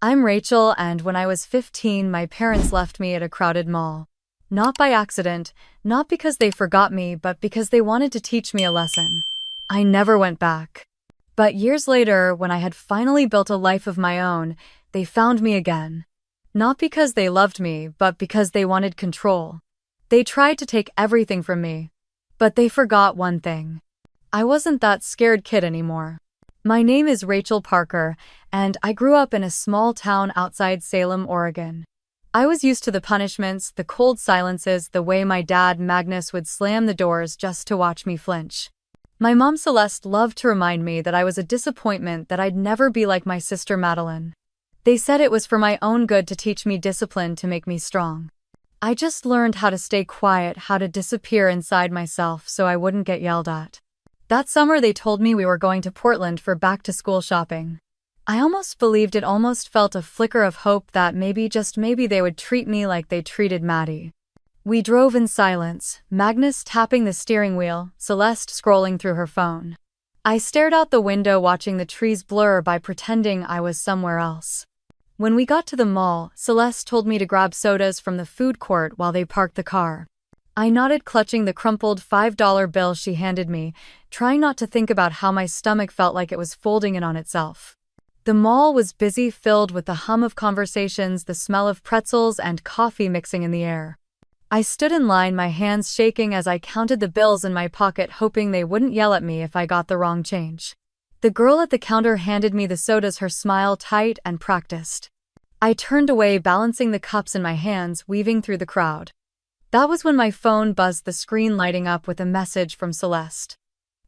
I'm Rachel, and when I was 15, my parents left me at a crowded mall. Not by accident, not because they forgot me, but because they wanted to teach me a lesson. I never went back. But years later, when I had finally built a life of my own, they found me again. Not because they loved me, but because they wanted control. They tried to take everything from me. But they forgot one thing. I wasn't that scared kid anymore. My name is Rachel Parker, and I grew up in a small town outside Salem, Oregon. I was used to the punishments, the cold silences, the way my dad, Magnus, would slam the doors just to watch me flinch. My mom, Celeste, loved to remind me that I was a disappointment, that I'd never be like my sister Madeline. They said it was for my own good to teach me discipline, to make me strong. I just learned how to stay quiet, how to disappear inside myself so I wouldn't get yelled at. That summer they told me we were going to Portland for back-to-school shopping. I almost believed it, almost felt a flicker of hope that maybe, just maybe, they would treat me like they treated Maddie. We drove in silence, Magnus tapping the steering wheel, Celeste scrolling through her phone. I stared out the window watching the trees blur by, pretending I was somewhere else. When we got to the mall, Celeste told me to grab sodas from the food court while they parked the car. I nodded, clutching the crumpled $5 bill she handed me, trying not to think about how my stomach felt like it was folding in on itself. The mall was busy, filled with the hum of conversations, the smell of pretzels and coffee mixing in the air. I stood in line, my hands shaking as I counted the bills in my pocket, hoping they wouldn't yell at me if I got the wrong change. The girl at the counter handed me the sodas, her smile tight and practiced. I turned away, balancing the cups in my hands, weaving through the crowd. That was when my phone buzzed, the screen lighting up with a message from Celeste.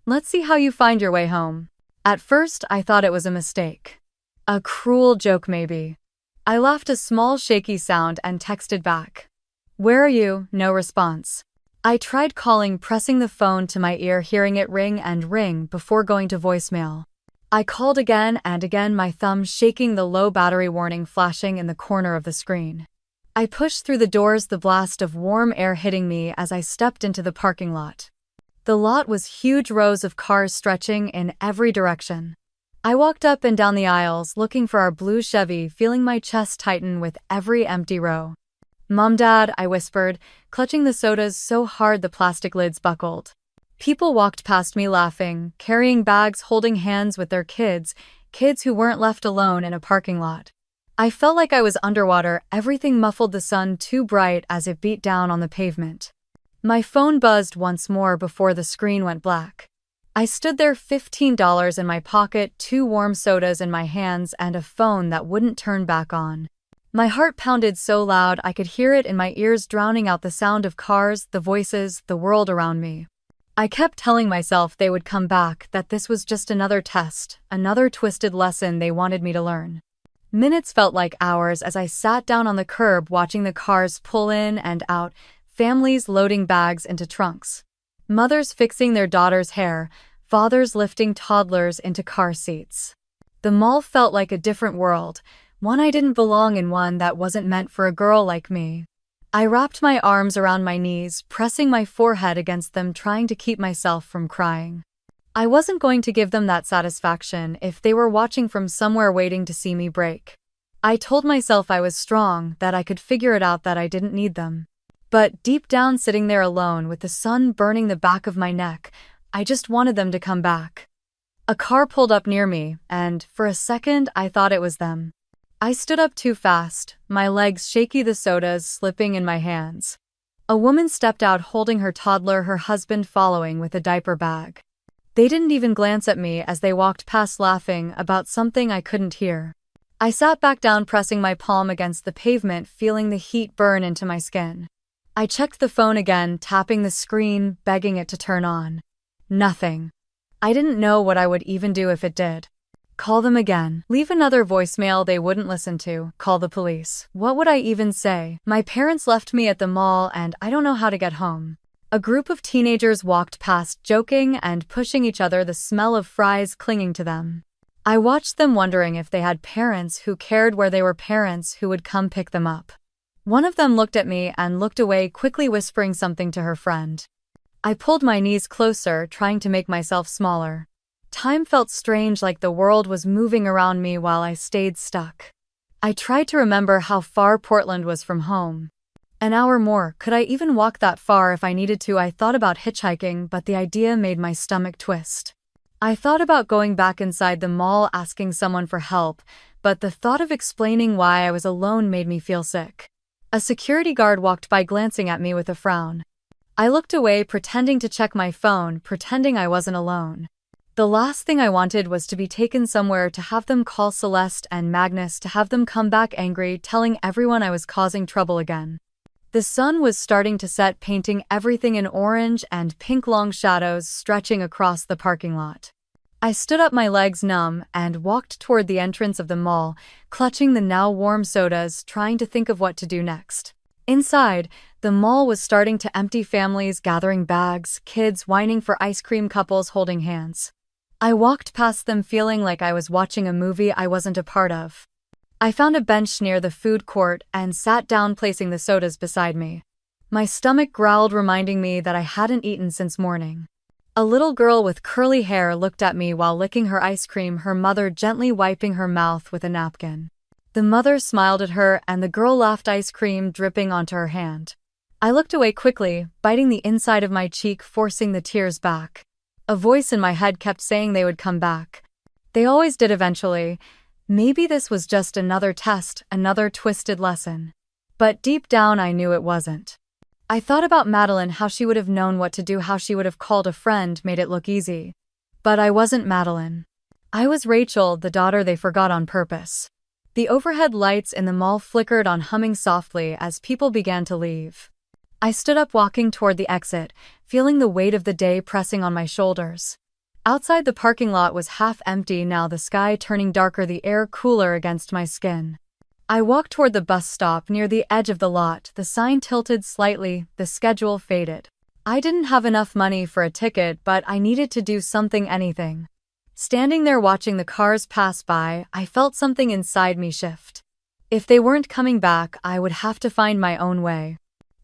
"Let's see how you find your way home." At first, I thought it was a mistake. A cruel joke, maybe. I laughed, a small shaky sound, and texted back. "Where are you?" No response. I tried calling, pressing the phone to my ear, hearing it ring and ring before going to voicemail. I called again and again, my thumb shaking, the low battery warning flashing in the corner of the screen. I pushed through the doors, the blast of warm air hitting me as I stepped into the parking lot. The lot was huge, rows of cars stretching in every direction. I walked up and down the aisles, looking for our blue Chevy, feeling my chest tighten with every empty row. "Mom, Dad," I whispered, clutching the sodas so hard the plastic lids buckled. People walked past me laughing, carrying bags, holding hands with their kids who weren't left alone in a parking lot. I felt like I was underwater, everything muffled, the sun too bright as it beat down on the pavement. My phone buzzed once more before the screen went black. I stood there, $15 in my pocket, 2 warm sodas in my hands, and a phone that wouldn't turn back on. My heart pounded so loud I could hear it in my ears, drowning out the sound of cars, the voices, the world around me. I kept telling myself they would come back, that this was just another test, another twisted lesson they wanted me to learn. Minutes felt like hours as I sat down on the curb watching the cars pull in and out, families loading bags into trunks. Mothers fixing their daughters' hair, fathers lifting toddlers into car seats. The mall felt like a different world, one I didn't belong in, one that wasn't meant for a girl like me. I wrapped my arms around my knees, pressing my forehead against them, trying to keep myself from crying. I wasn't going to give them that satisfaction if they were watching from somewhere, waiting to see me break. I told myself I was strong, that I could figure it out, that I didn't need them. But deep down, sitting there alone with the sun burning the back of my neck, I just wanted them to come back. A car pulled up near me, and for a second I thought it was them. I stood up too fast, my legs shaky, the sodas slipping in my hands. A woman stepped out holding her toddler, her husband following with a diaper bag. They didn't even glance at me as they walked past, laughing about something I couldn't hear. I sat back down, pressing my palm against the pavement, feeling the heat burn into my skin. I checked the phone again, tapping the screen, begging it to turn on. Nothing. I didn't know what I would even do if it did. Call them again. Leave another voicemail they wouldn't listen to. Call the police. What would I even say? My parents left me at the mall and I don't know how to get home. A group of teenagers walked past, joking and pushing each other, the smell of fries clinging to them. I watched them, wondering if they had parents who cared where they were, parents who would come pick them up. One of them looked at me and looked away, quickly whispering something to her friend. I pulled my knees closer, trying to make myself smaller. Time felt strange, like the world was moving around me while I stayed stuck. I tried to remember how far Portland was from home. An hour more, could I even walk that far if I needed to? I thought about hitchhiking, but the idea made my stomach twist. I thought about going back inside the mall asking someone for help, but the thought of explaining why I was alone made me feel sick. A security guard walked by glancing at me with a frown. I looked away, pretending to check my phone, pretending I wasn't alone. The last thing I wanted was to be taken somewhere, to have them call Celeste and Magnus, to have them come back angry, telling everyone I was causing trouble again. The sun was starting to set, painting everything in orange and pink, long shadows stretching across the parking lot. I stood up, my legs numb, and walked toward the entrance of the mall, clutching the now warm sodas, trying to think of what to do next. Inside, the mall was starting to empty, families gathering bags, kids whining for ice cream, couples holding hands. I walked past them feeling like I was watching a movie I wasn't a part of. I found a bench near the food court and sat down, placing the sodas beside me. My stomach growled, reminding me that I hadn't eaten since morning. A little girl with curly hair looked at me while licking her ice cream, her mother gently wiping her mouth with a napkin. The mother smiled at her and the girl laughed, ice cream dripping onto her hand. I looked away quickly, biting the inside of my cheek, forcing the tears back. A voice in my head kept saying they would come back. They always did eventually. Maybe this was just another test, another twisted lesson. But deep down I knew it wasn't. I thought about Madeline, how she would have known what to do, how she would have called a friend, made it look easy. But I wasn't Madeline. I was Rachel, the daughter they forgot on purpose. The overhead lights in the mall flickered on, humming softly as people began to leave. I stood up, walking toward the exit, feeling the weight of the day pressing on my shoulders. Outside, the parking lot was half empty now, the sky turning darker, the air cooler against my skin. I walked toward the bus stop near the edge of the lot, the sign tilted slightly, the schedule faded. I didn't have enough money for a ticket, but I needed to do something, anything. Standing there watching the cars pass by, I felt something inside me shift. If they weren't coming back, I would have to find my own way.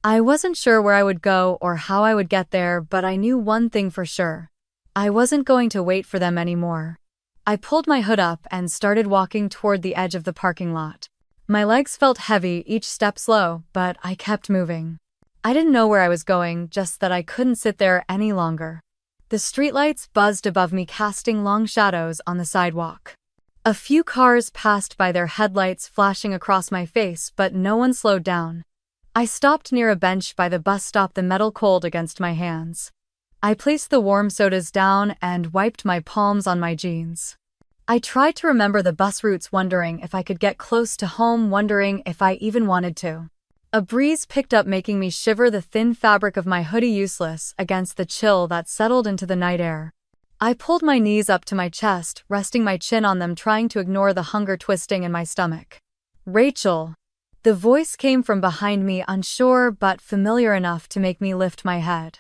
I wasn't sure where I would go or how I would get there, but I knew one thing for sure. I wasn't going to wait for them anymore. I pulled my hood up and started walking toward the edge of the parking lot. My legs felt heavy, each step slow, but I kept moving. I didn't know where I was going, just that I couldn't sit there any longer. The streetlights buzzed above me, casting long shadows on the sidewalk. A few cars passed by, their headlights flashing across my face, but no one slowed down. I stopped near a bench by the bus stop, the metal cold against my hands. I placed the warm sodas down and wiped my palms on my jeans. I tried to remember the bus routes, wondering if I could get close to home, wondering if I even wanted to. A breeze picked up, making me shiver, the thin fabric of my hoodie useless against the chill that settled into the night air. I pulled my knees up to my chest, resting my chin on them, trying to ignore the hunger twisting in my stomach. Rachel. The voice came from behind me, unsure but familiar enough to make me lift my head.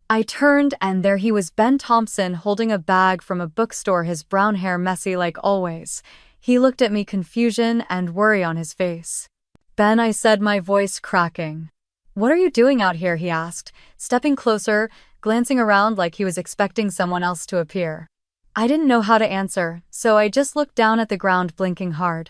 I turned, and there he was, Ben Thompson, holding a bag from a bookstore, his brown hair messy like always. He looked at me, confusion and worry on his face. Ben, I said, my voice cracking. What are you doing out here? He asked, stepping closer, glancing around like he was expecting someone else to appear. I didn't know how to answer, so I just looked down at the ground, blinking hard.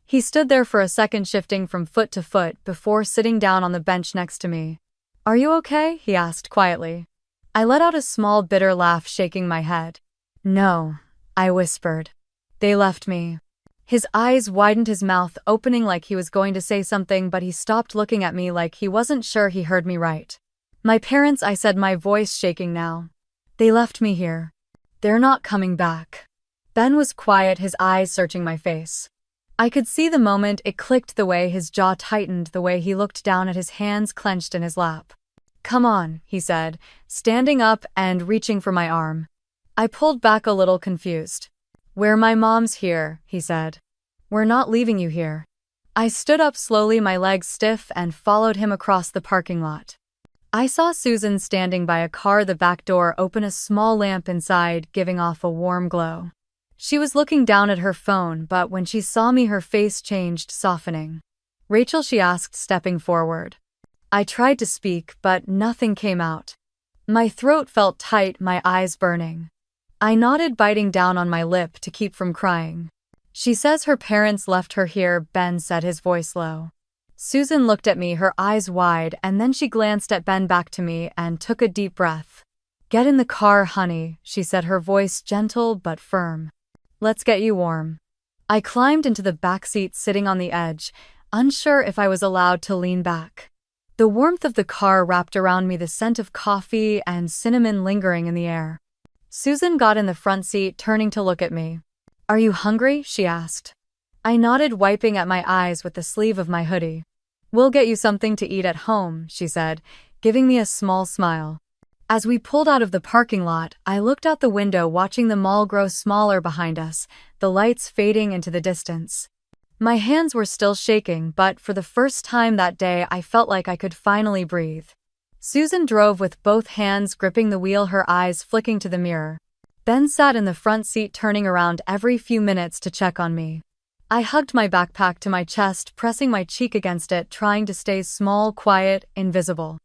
He stood there for a second, shifting from foot to foot, before sitting down on the bench next to me. Are you okay? He asked quietly. I let out a small, bitter laugh, shaking my head. No, I whispered. They left me. His eyes widened, his mouth opening like he was going to say something, but he stopped, looking at me like he wasn't sure he heard me right. My parents, I said, my voice shaking now. They left me here. They're not coming back. Ben was quiet, his eyes searching my face. I could see the moment it clicked, the way his jaw tightened, the way he looked down at his hands clenched in his lap. Come on, he said, standing up and reaching for my arm. I pulled back a little, confused. Where my mom's here, he said. We're not leaving you here. I stood up slowly, my legs stiff, and followed him across the parking lot. I saw Susan standing by a car, the back door open, a small lamp inside giving off a warm glow. She was looking down at her phone, but when she saw me, her face changed, softening. Rachel, she asked, stepping forward. I tried to speak, but nothing came out. My throat felt tight, my eyes burning. I nodded, biting down on my lip to keep from crying. She says her parents left her here, Ben said, his voice low. Susan looked at me, her eyes wide, and then she glanced at Ben, back to me, and took a deep breath. Get in the car, honey, she said, her voice gentle but firm. Let's get you warm. I climbed into the back seat, sitting on the edge, unsure if I was allowed to lean back. The warmth of the car wrapped around me, the scent of coffee and cinnamon lingering in the air. Susan got in the front seat, turning to look at me. Are you hungry? She asked. I nodded, wiping at my eyes with the sleeve of my hoodie. We'll get you something to eat at home, she said, giving me a small smile. As we pulled out of the parking lot, I looked out the window, watching the mall grow smaller behind us, the lights fading into the distance. My hands were still shaking, but for the first time that day, I felt like I could finally breathe. Susan drove with both hands gripping the wheel, her eyes flicking to the mirror. Ben sat in the front seat, turning around every few minutes to check on me. I hugged my backpack to my chest, pressing my cheek against it, trying to stay small, quiet, invisible.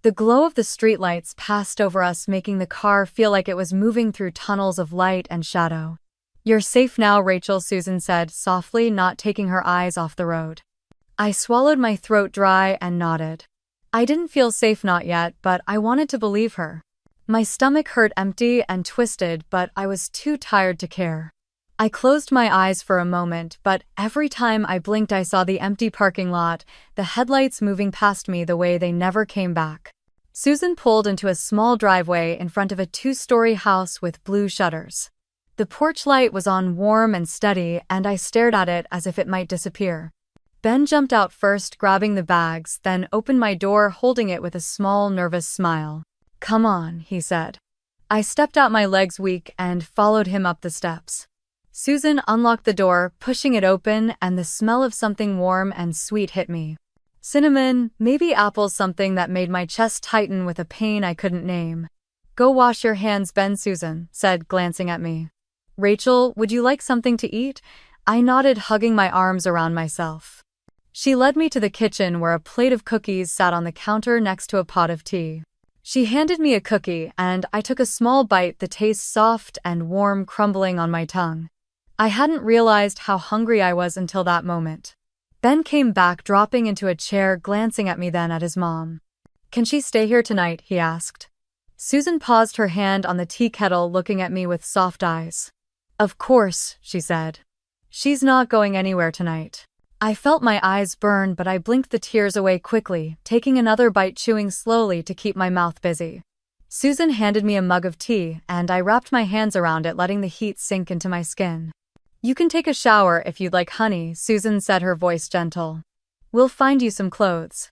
The glow of the streetlights passed over us, making the car feel like it was moving through tunnels of light and shadow. You're safe now, Rachel, Susan said softly, not taking her eyes off the road. I swallowed, my throat dry, and nodded. I didn't feel safe, not yet, but I wanted to believe her. My stomach hurt, empty and twisted, but I was too tired to care. I closed my eyes for a moment, but every time I blinked I saw the empty parking lot, the headlights moving past me the way they never came back. Susan pulled into a small driveway in front of a 2-story house with blue shutters. The porch light was on, warm and steady, and I stared at it as if it might disappear. Ben jumped out first, grabbing the bags, then opened my door, holding it with a small, nervous smile. Come on, he said. I stepped out, my legs weak, and followed him up the steps. Susan unlocked the door, pushing it open, and the smell of something warm and sweet hit me. Cinnamon, maybe apples, something that made my chest tighten with a pain I couldn't name. Go wash your hands, Ben, Susan said, glancing at me. Rachel, would you like something to eat? I nodded, hugging my arms around myself. She led me to the kitchen, where a plate of cookies sat on the counter next to a pot of tea. She handed me a cookie, and I took a small bite, the taste soft and warm, crumbling on my tongue. I hadn't realized how hungry I was until that moment. Ben came back, dropping into a chair, glancing at me, then at his mom. Can she stay here tonight? He asked. Susan paused, her hand on the tea kettle, looking at me with soft eyes. Of course, she said. She's not going anywhere tonight. I felt my eyes burn, but I blinked the tears away quickly, taking another bite, chewing slowly to keep my mouth busy. Susan handed me a mug of tea, and I wrapped my hands around it, letting the heat sink into my skin. You can take a shower if you'd like, honey, Susan said, her voice gentle. We'll find you some clothes.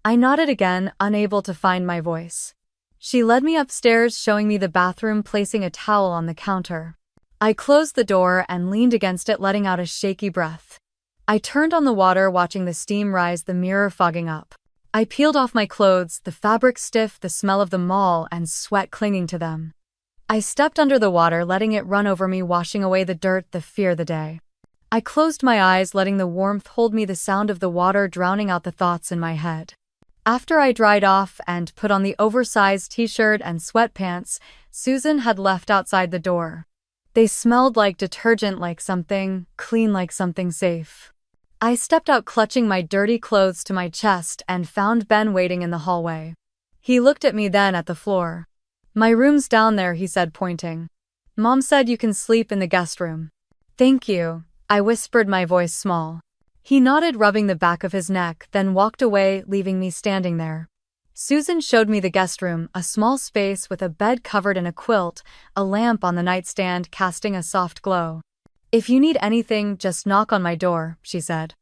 I nodded again, unable to find my voice. She led me upstairs, showing me the bathroom, placing a towel on the counter. I closed the door and leaned against it, letting out a shaky breath. I turned on the water, watching the steam rise, the mirror fogging up. I peeled off my clothes, the fabric stiff, the smell of the mall and sweat clinging to them. I stepped under the water, letting it run over me, washing away the dirt, the fear, the day. I closed my eyes, letting the warmth hold me, the sound of the water drowning out the thoughts in my head. After I dried off and put on the oversized t-shirt and sweatpants Susan had left outside the door. They smelled like detergent, like something clean, like something safe. I stepped out, clutching my dirty clothes to my chest, and found Ben waiting in the hallway. He looked at me, then at the floor. My room's down there, he said, pointing. Mom said you can sleep in the guest room. Thank you, I whispered, my voice small. He nodded, rubbing the back of his neck, then walked away, leaving me standing there. Susan showed me the guest room, a small space with a bed covered in a quilt, a lamp on the nightstand casting a soft glow. If you need anything, just knock on my door, she said.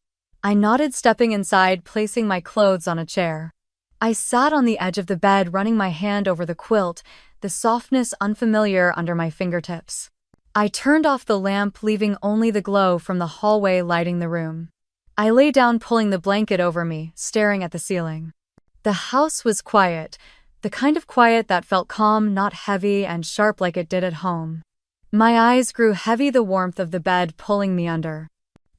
I nodded, stepping inside, placing my clothes on a chair. I sat on the edge of the bed, running my hand over the quilt, the softness unfamiliar under my fingertips. I turned off the lamp, leaving only the glow from the hallway lighting the room. I lay down, pulling the blanket over me, staring at the ceiling. The house was quiet, the kind of quiet that felt calm, not heavy and sharp like it did at home. My eyes grew heavy, the warmth of the bed pulling me under.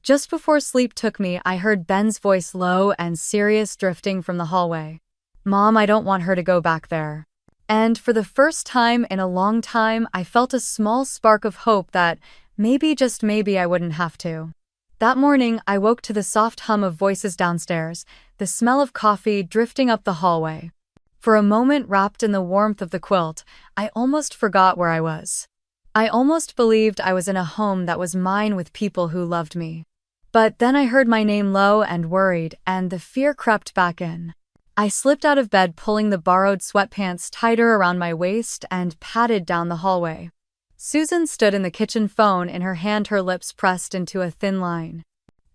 Just before sleep took me, I heard Ben's voice, low and serious, drifting from the hallway. Mom, I don't want her to go back there. And for the first time in a long time, I felt a small spark of hope that Maybe, just maybe, I wouldn't have to. That morning, I woke to the soft hum of voices downstairs, the smell of coffee drifting up the hallway. For a moment, wrapped in the warmth of the quilt, I almost forgot where I was. I almost believed I was in a home that was mine with people who loved me. But then I heard my name low and worried, and the fear crept back in. I slipped out of bed, pulling the borrowed sweatpants tighter around my waist, and padded down the hallway. Susan stood in the kitchen, phone in her hand, her lips pressed into a thin line.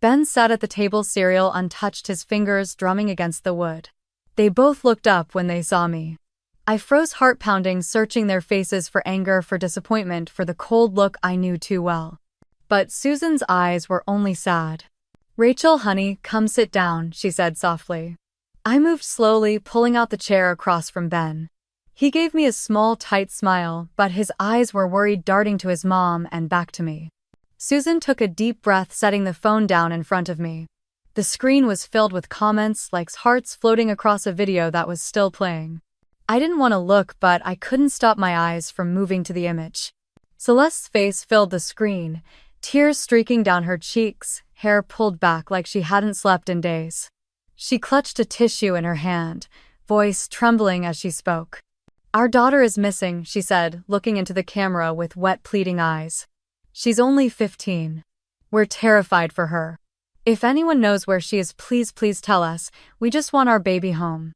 Ben sat at the table, cereal untouched, his fingers drumming against the wood. They both looked up when they saw me. I froze, heart pounding, searching their faces for anger, for disappointment, for the cold look I knew too well. But Susan's eyes were only sad. "Rachel, honey, come sit down," she said softly. I moved slowly, pulling out the chair across from Ben. He gave me a small, tight smile, but his eyes were worried, darting to his mom and back to me. Susan took a deep breath, setting the phone down in front of me. The screen was filled with comments, like hearts floating across a video that was still playing. I didn't want to look, but I couldn't stop my eyes from moving to the image. Celeste's face filled the screen, tears streaking down her cheeks, hair pulled back like she hadn't slept in days. She clutched a tissue in her hand, voice trembling as she spoke. "Our daughter is missing," she said, looking into the camera with wet, pleading eyes. "She's only 15. We're terrified for her. If anyone knows where she is, please tell us. We just want our baby home."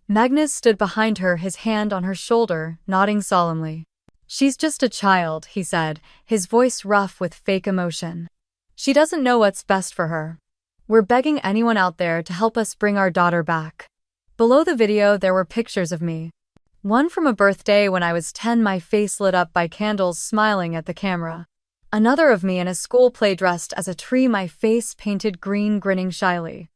Magnus stood behind her, his hand on her shoulder, nodding solemnly. "She's just a child," he said, his voice rough with fake emotion. "She doesn't know what's best for her. We're begging anyone out there to help us bring our daughter back." Below the video, there were pictures of me. One from a birthday when I was 10, my face lit up by candles, smiling at the camera. Another of me in a school play, dressed as a tree, my face painted green, grinning shyly.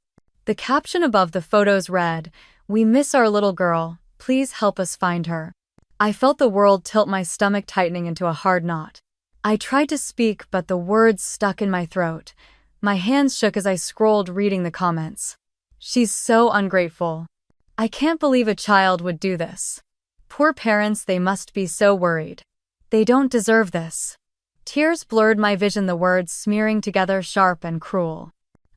The caption above the photos read, "We miss our little girl. Please help us find her." I felt the world tilt, my stomach tightening into a hard knot. I tried to speak, but the words stuck in my throat. My hands shook as I scrolled, reading the comments. "She's so ungrateful. I can't believe a child would do this. Poor parents, they must be so worried. They don't deserve this." Tears blurred my vision, the words smearing together, sharp and cruel.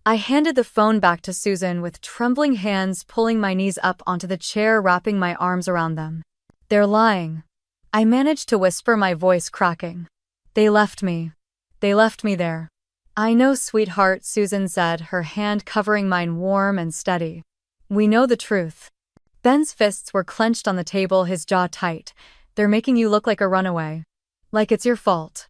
I handed the phone back to Susan with trembling hands, pulling my knees up onto the chair, wrapping my arms around them. "They're lying." I managed to whisper, my voice cracking. They left me there." "I know, sweetheart," Susan said, her hand covering mine, warm and steady. "We know the truth." Ben's fists were clenched on the table, his jaw tight. "They're making you look like a runaway. Like it's your fault."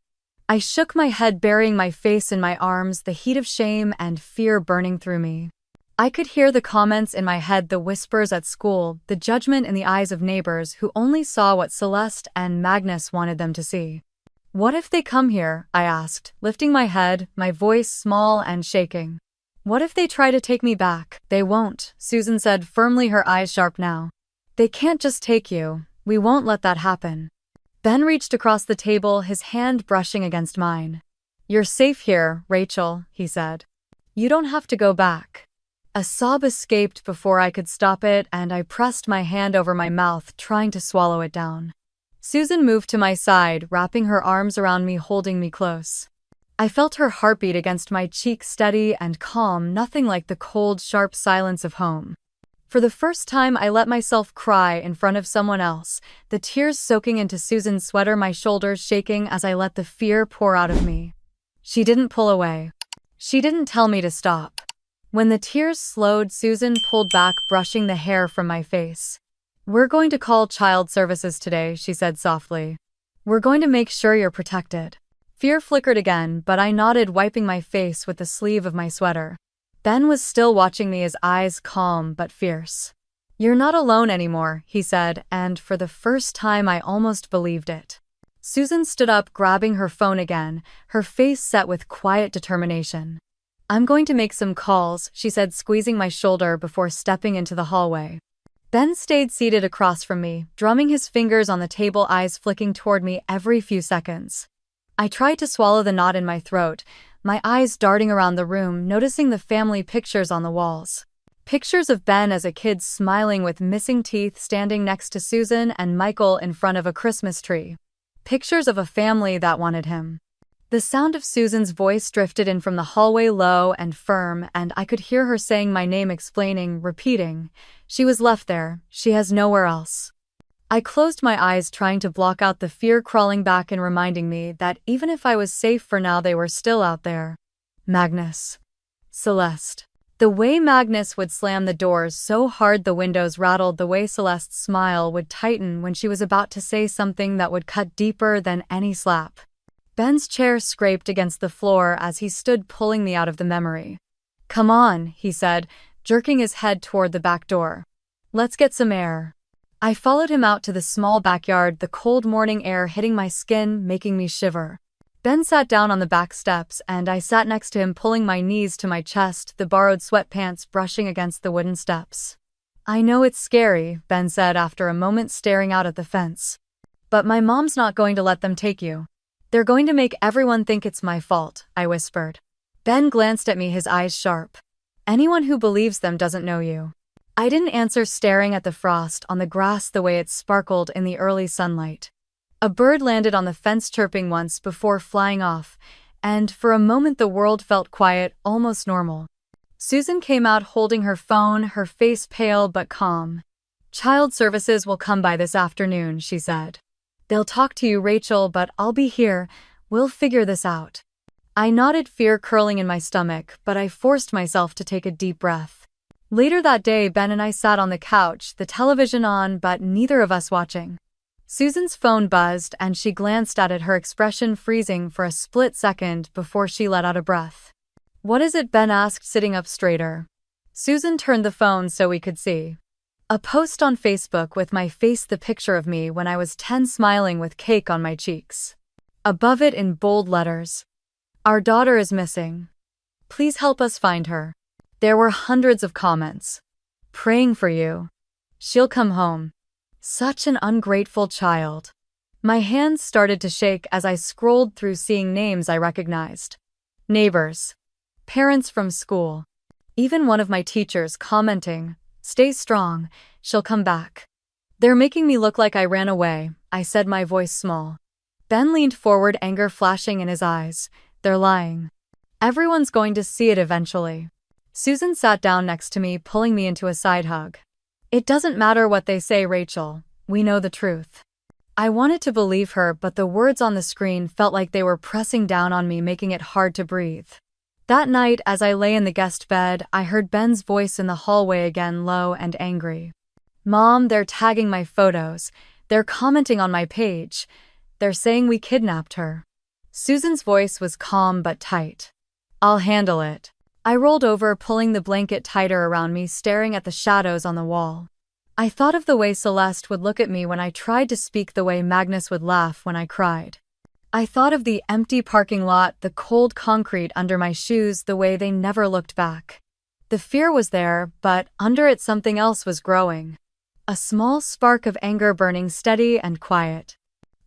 I shook my head, burying my face in my arms, the heat of shame and fear burning through me. I could hear the comments in my head, the whispers at school, the judgment in the eyes of neighbors who only saw what Celeste and Magnus wanted them to see. "What if they come here?" I asked, lifting my head, my voice small and shaking. "What if they try to take me back?" "They won't," Susan said firmly, her eyes sharp now. "They can't just take you. We won't let that happen." Ben reached across the table, his hand brushing against mine. "You're safe here, Rachel," he said. "You don't have to go back." A sob escaped before I could stop it, and I pressed my hand over my mouth, trying to swallow it down. Susan moved to my side, wrapping her arms around me, holding me close. I felt her heartbeat against my cheek, steady and calm, nothing like the cold, sharp silence of home. For the first time, I let myself cry in front of someone else, the tears soaking into Susan's sweater, my shoulders shaking as I let the fear pour out of me. She didn't pull away. She didn't tell me to stop. When the tears slowed, Susan pulled back, brushing the hair from my face. "We're going to call child services today," she said softly. "We're going to make sure you're protected." Fear flickered again, but I nodded, wiping my face with the sleeve of my sweater. Ben was still watching me, his eyes calm but fierce. "You're not alone anymore," he said, and for the first time I almost believed it. Susan stood up, grabbing her phone again, her face set with quiet determination. "I'm going to make some calls," she said, squeezing my shoulder before stepping into the hallway. Ben stayed seated across from me, drumming his fingers on the table, eyes flicking toward me every few seconds. I tried to swallow the knot in my throat, my eyes darting around the room, noticing the family pictures on the walls. Pictures of Ben as a kid, smiling with missing teeth, standing next to Susan and Michael in front of a Christmas tree. Pictures of a family that wanted him. The sound of Susan's voice drifted in from the hallway, low and firm, and I could hear her saying my name, explaining, repeating. She was left there. She has nowhere else. I closed my eyes, trying to block out the fear crawling back and reminding me that even if I was safe for now, they were still out there. Magnus. Celeste. The way Magnus would slam the doors so hard the windows rattled, the way Celeste's smile would tighten when she was about to say something that would cut deeper than any slap. Ben's chair scraped against the floor as he stood, pulling me out of the memory. "Come on," he said, jerking his head toward the back door. "Let's get some air." I followed him out to the small backyard, the cold morning air hitting my skin, making me shiver. Ben sat down on the back steps, and I sat next to him, pulling my knees to my chest, the borrowed sweatpants brushing against the wooden steps. "I know it's scary," Ben said after a moment, staring out at the fence. "But my mom's not going to let them take you. They're going to make everyone think it's my fault," I whispered. Ben glanced at me, his eyes sharp. "Anyone who believes them doesn't know you." I didn't answer, staring at the frost on the grass, the way it sparkled in the early sunlight. A bird landed on the fence, chirping once before flying off, and for a moment the world felt quiet, almost normal. Susan came out holding her phone, her face pale but calm. "Child services will come by this afternoon," she said. "They'll talk to you, Rachel, but I'll be here. We'll figure this out." I nodded, fear curling in my stomach, but I forced myself to take a deep breath. Later that day, Ben and I sat on the couch, the television on, but neither of us watching. Susan's phone buzzed, and she glanced at it, her expression freezing for a split second before she let out a breath. "What is it?" Ben asked, sitting up straighter. Susan turned the phone so we could see. "A post on Facebook with my face, the picture of me when I was 10, smiling with cake on my cheeks. Above it in bold letters, 'Our daughter is missing. Please help us find her.' There were hundreds of comments. 'Praying for you. She'll come home.' Such an ungrateful child." My hands started to shake as I scrolled through, seeing names I recognized. Neighbors. Parents from school. Even one of my teachers commenting, "Stay strong, she'll come back." "They're making me look like I ran away," I said, my voice small. Ben leaned forward, anger flashing in his eyes. "They're lying. Everyone's going to see it eventually." Susan sat down next to me, pulling me into a side hug. "It doesn't matter what they say, Rachel. We know the truth." I wanted to believe her, but the words on the screen felt like they were pressing down on me, making it hard to breathe. That night, as I lay in the guest bed, I heard Ben's voice in the hallway again, low and angry. "Mom, they're tagging my photos. They're commenting on my page. They're saying we kidnapped her." Susan's voice was calm but tight. "I'll handle it." I rolled over, pulling the blanket tighter around me, staring at the shadows on the wall. I thought of the way Celeste would look at me when I tried to speak, the way Magnus would laugh when I cried. I thought of the empty parking lot, the cold concrete under my shoes, the way they never looked back. The fear was there, but under it something else was growing. A small spark of anger, burning steady and quiet.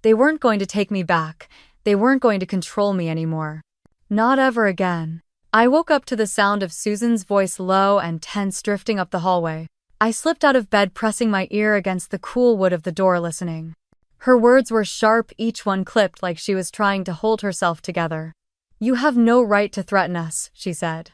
They weren't going to take me back. They weren't going to control me anymore. Not ever again. I woke up to the sound of Susan's voice, low and tense, drifting up the hallway. I slipped out of bed, pressing my ear against the cool wood of the door, listening. Her words were sharp, each one clipped like she was trying to hold herself together. "You have no right to threaten us," she said.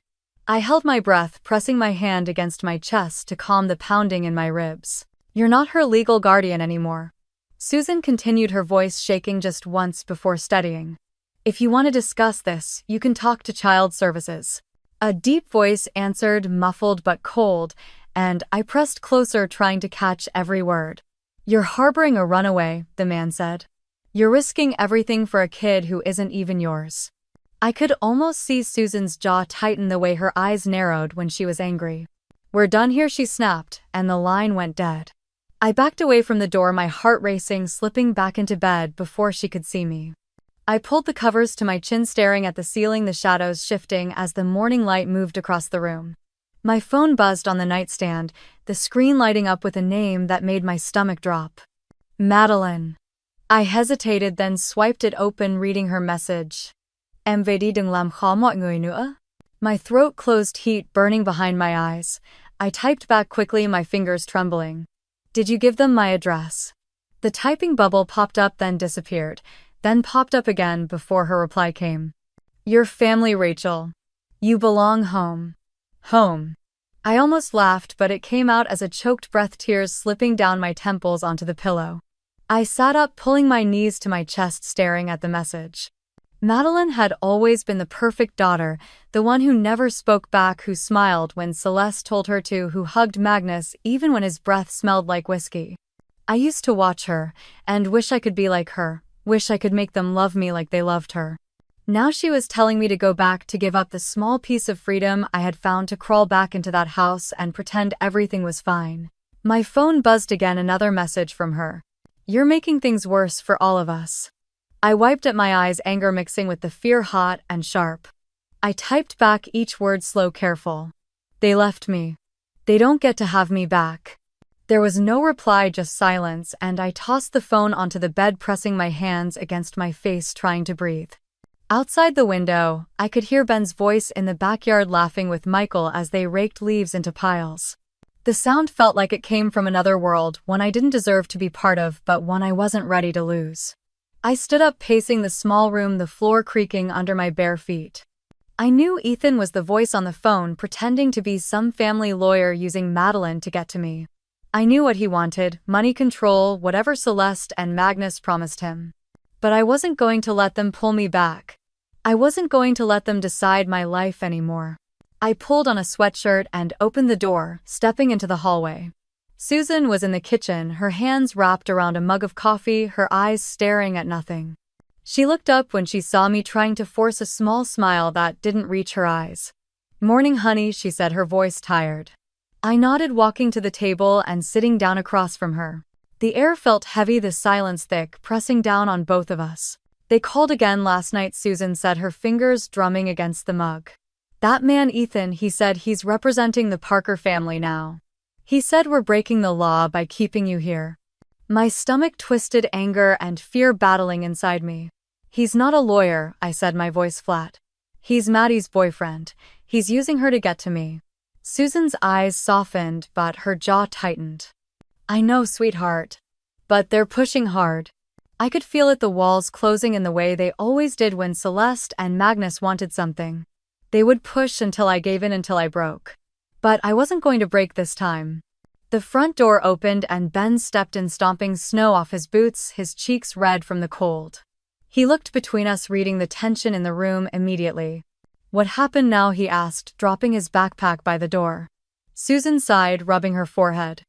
I held my breath, pressing my hand against my chest to calm the pounding in my ribs. "You're not her legal guardian anymore." Susan continued, her voice shaking just once before steadying. "If you want to discuss this, you can talk to child services." A deep voice answered, muffled but cold, and I pressed closer, trying to catch every word. "You're harboring a runaway," the man said. "You're risking everything for a kid who isn't even yours." I could almost see Susan's jaw tighten, the way her eyes narrowed when she was angry. "We're done here," she snapped, and the line went dead. I backed away from the door, my heart racing, slipping back into bed before she could see me. I pulled the covers to my chin, staring at the ceiling, the shadows shifting as the morning light moved across the room. My phone buzzed on the nightstand, the screen lighting up with a name that made my stomach drop. Madeline. I hesitated, then swiped it open, reading her message. "Em về đi, đừng làm khó mọi người nữa." My throat closed, heat burning behind my eyes. I typed back quickly, my fingers trembling. "Did you give them my address?" The typing bubble popped up, then disappeared. then popped up again before her reply came. Your family, Rachel. You belong home. Home. I almost laughed, but it came out as a choked breath, tears slipping down my temples onto the pillow. I sat up, pulling my knees to my chest, staring at the message. Madeline had always been the perfect daughter, the one who never spoke back, who smiled when Celeste told her to, who hugged Magnus even when his breath smelled like whiskey. I used to watch her, and wish I could be like her, wish I could make them love me like they loved her. Now she was telling me to go back, to give up the small piece of freedom I had found, to crawl back into that house and pretend everything was fine. My phone buzzed again, another message from her. You're making things worse for all of us. I wiped at my eyes, anger mixing with the fear, hot and sharp. I typed back each word, slow, careful. They left me. They don't get to have me back. There was no reply, just silence, and I tossed the phone onto the bed, pressing my hands against my face, trying to breathe. Outside the window, I could hear Ben's voice in the backyard, laughing with Michael as they raked leaves into piles. The sound felt like it came from another world, one I didn't deserve to be part of, but one I wasn't ready to lose. I stood up, pacing the small room, the floor creaking under my bare feet. I knew Ethan was the voice on the phone, pretending to be some family lawyer, using Madeline to get to me. I knew what he wanted: money, control, whatever Celeste and Magnus promised him. But I wasn't going to let them pull me back. I wasn't going to let them decide my life anymore. I pulled on a sweatshirt and opened the door, stepping into the hallway. Susan was in the kitchen, her hands wrapped around a mug of coffee, her eyes staring at nothing. She looked up when she saw me, trying to force a small smile that didn't reach her eyes. Morning, honey, she said, her voice tired. I nodded, walking to the table and sitting down across from her. The air felt heavy, the silence thick, pressing down on both of us. They called again last night, Susan said, her fingers drumming against the mug. That man Ethan, he said, he's representing the Parker family now. He said we're breaking the law by keeping you here. My stomach twisted, anger and fear battling inside me. He's not a lawyer, I said, my voice flat. He's Maddie's boyfriend. He's using her to get to me. Susan's eyes softened, but her jaw tightened. I know, sweetheart. But they're pushing hard. I could feel it, the walls closing in the way they always did when Celeste and Magnus wanted something. They would push until I gave in, until I broke. But I wasn't going to break this time. The front door opened and Ben stepped in, stomping snow off his boots, his cheeks red from the cold. He looked between us, reading the tension in the room immediately. What happened now? He asked, dropping his backpack by the door. Susan sighed, rubbing her forehead.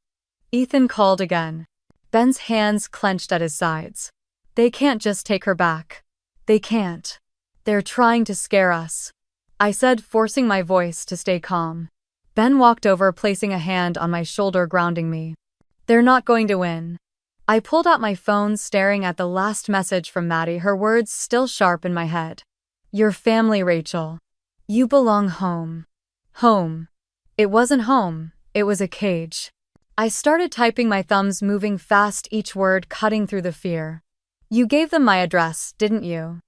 Ethan called again. Ben's hands clenched at his sides. They can't just take her back. They can't. They're trying to scare us, I said, forcing my voice to stay calm. Ben walked over, placing a hand on my shoulder, grounding me. They're not going to win. I pulled out my phone, staring at the last message from Maddie, her words still sharp in my head. Your family, Rachel. You belong home. Home. It wasn't home, it was a cage. I started typing, my thumbs moving fast, each word cutting through the fear. You gave them my address, didn't you?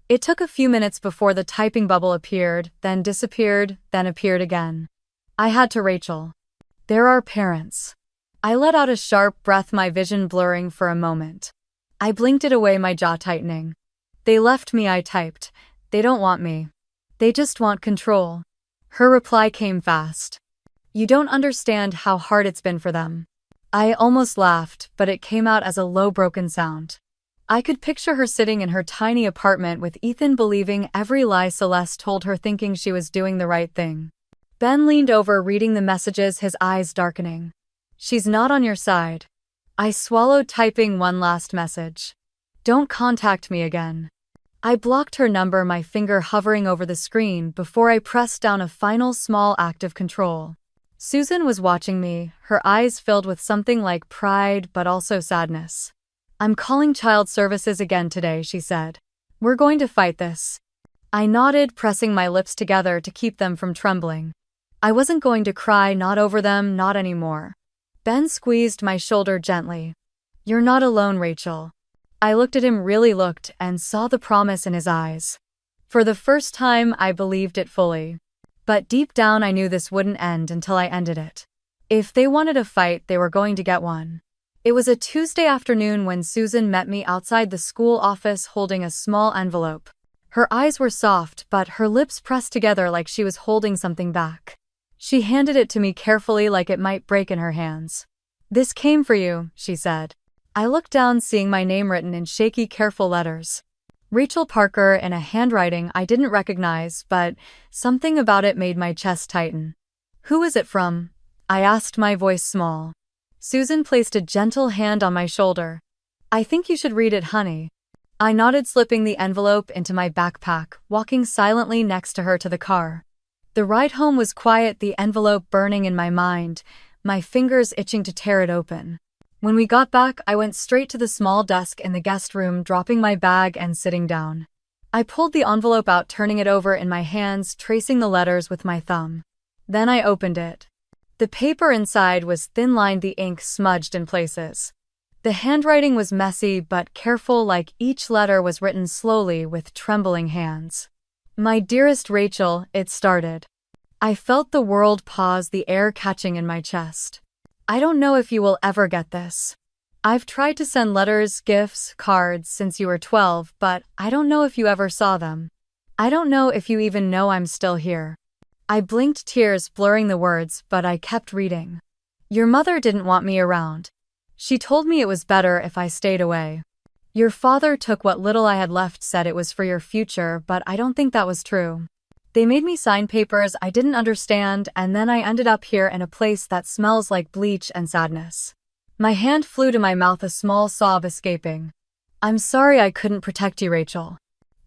It took a few minutes before the typing bubble appeared, then disappeared, then appeared again. I had to, Rachel. They're our parents. I let out a sharp breath, my vision blurring for a moment. I blinked it away, my jaw tightening. They left me, I typed. They don't want me. They just want control. Her reply came fast. You don't understand how hard it's been for them. I almost laughed, but it came out as a low, broken sound. I could picture her sitting in her tiny apartment with Ethan, believing every lie Celeste told her, thinking she was doing the right thing. Ben leaned over, reading the messages, his eyes darkening. She's not on your side. I swallowed, typing one last message. Don't contact me again. I blocked her number, my finger hovering over the screen before I pressed down, a final small act of control. Susan was watching me, her eyes filled with something like pride but also sadness. I'm calling child services again today, she said. We're going to fight this. I nodded, pressing my lips together to keep them from trembling. I wasn't going to cry, not over them, not anymore. Ben squeezed my shoulder gently. You're not alone, Rachel. I looked at him, really looked, and saw the promise in his eyes. For the first time, I believed it fully. But deep down, I knew this wouldn't end until I ended it. If they wanted a fight, they were going to get one. It was a Tuesday afternoon when Susan met me outside the school office holding a small envelope. Her eyes were soft, but her lips pressed together like she was holding something back. She handed it to me carefully like it might break in her hands. "This came for you," she said. I looked down, seeing my name written in shaky, careful letters. Rachel Parker, in a handwriting I didn't recognize, but something about it made my chest tighten. "Who is it from?" I asked, my voice small. Susan placed a gentle hand on my shoulder. "I think you should read it, honey." I nodded, slipping the envelope into my backpack, walking silently next to her to the car. The ride home was quiet, the envelope burning in my mind, my fingers itching to tear it open. When we got back, I went straight to the small desk in the guest room, dropping my bag and sitting down. I pulled the envelope out, turning it over in my hands, tracing the letters with my thumb. Then I opened it. The paper inside was thin-lined, the ink smudged in places. The handwriting was messy but careful, like each letter was written slowly with trembling hands. "My dearest Rachel," it started. I felt the world pause, the air catching in my chest. "I don't know if you will ever get this. I've tried to send letters, gifts, cards since you were 12, but I don't know if you ever saw them. I don't know if you even know I'm still here." I blinked, tears blurring the words, but I kept reading. "Your mother didn't want me around. She told me it was better if I stayed away. Your father took what little I had left, said it was for your future, but I don't think that was true. They made me sign papers I didn't understand, and then I ended up here in a place that smells like bleach and sadness." My hand flew to my mouth, a small sob escaping. "I'm sorry I couldn't protect you, Rachel.